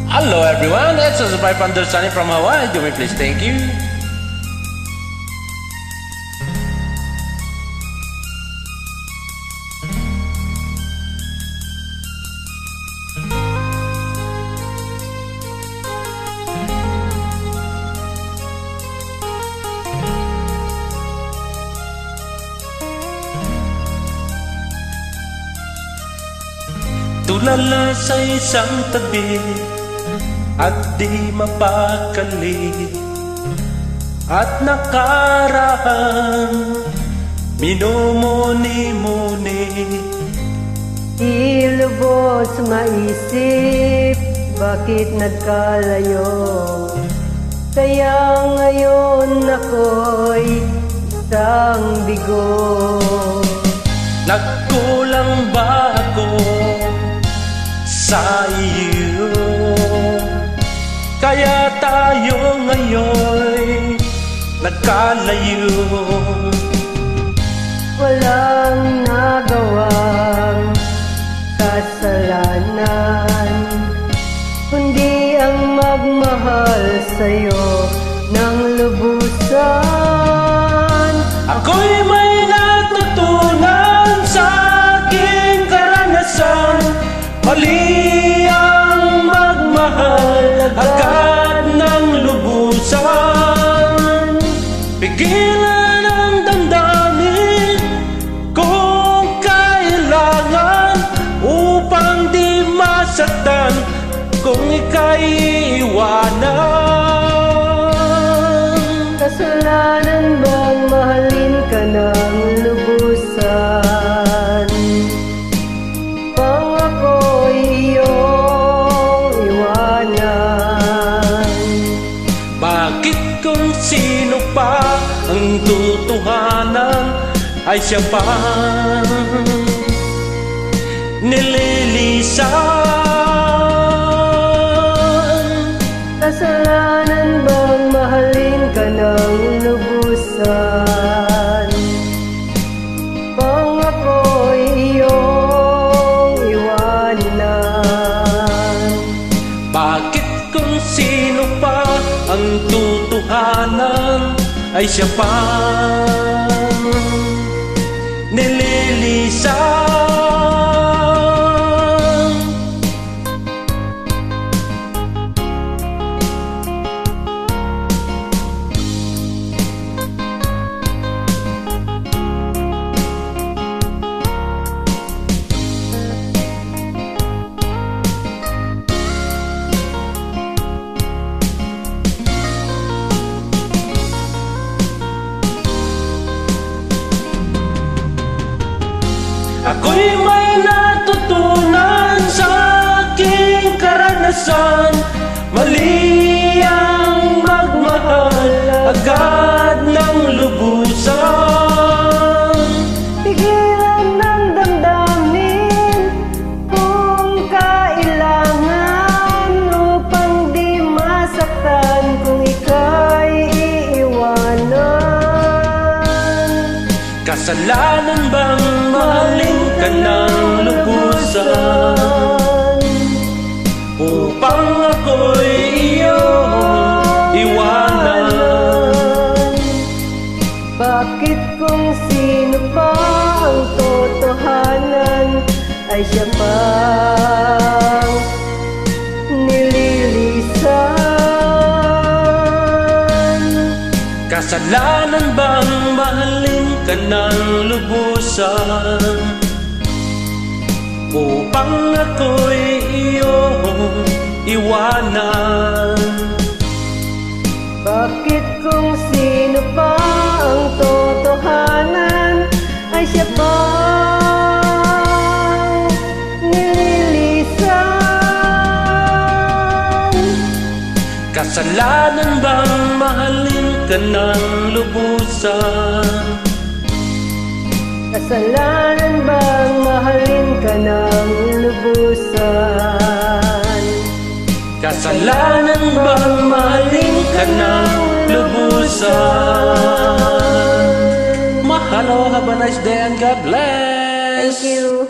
Hello everyone, it's a by Understanding from Hawaii. Do me please, thank you. Tulala sa isang tabi at di mapakali, at nakaraan minumuni-muni. Ilubos maisip, bakit nagkalayo? Kaya ngayon ako'y isang bigo. Nagkulang ba ako sa iyo? Kaya tayo ngayon nagkalayo. Walang nagawang kasalanan, kundi ang magmahal sa'yo ng lubusan. Ako'y may natutunan sa aking karanasan. Mali ang magmahal agad ng lubusan. Pigilan ang damdamin kung kailangan, upang di masaktan kung ika'y iwanan. Kasalanan bang mahalin ka ng lubusan? Pangako'y iyong iwanan. Bakit kung sino pa ang tutuhanan ay siya pa nililisan? Kasalanan bang mahalin ka ng lubusan? Pangako'y iyong iwanan. Bakit kung sino pa ang tutuhanan ay siya pa nililisan? Ako'y may natutunan sa aking karanasan. Mali ang magmahal agad ng lubusan. Pigilan ng damdamin kung kailangan, upang di masaktan kung ika'y iiwanan. Kasalanan bang mahalin ka ng lubusan, upang ako'y iyong iwanan? Bakit kung sino pa ang totohanan ay siya pang nililisan? Kasalanan bang mahalin ka ng lubusan, upang ako'y iyong iwanan? Bakit kung sino pa ang totohanan ay siya pang nililisan? Kasalanan bang mahalin ka ng lubusan? Kasalanan bang mahalin ka ng lubusan? Kasalanan bang mahalin ka ng lubusan? Mahalo, have a nice day and God bless. Thank you.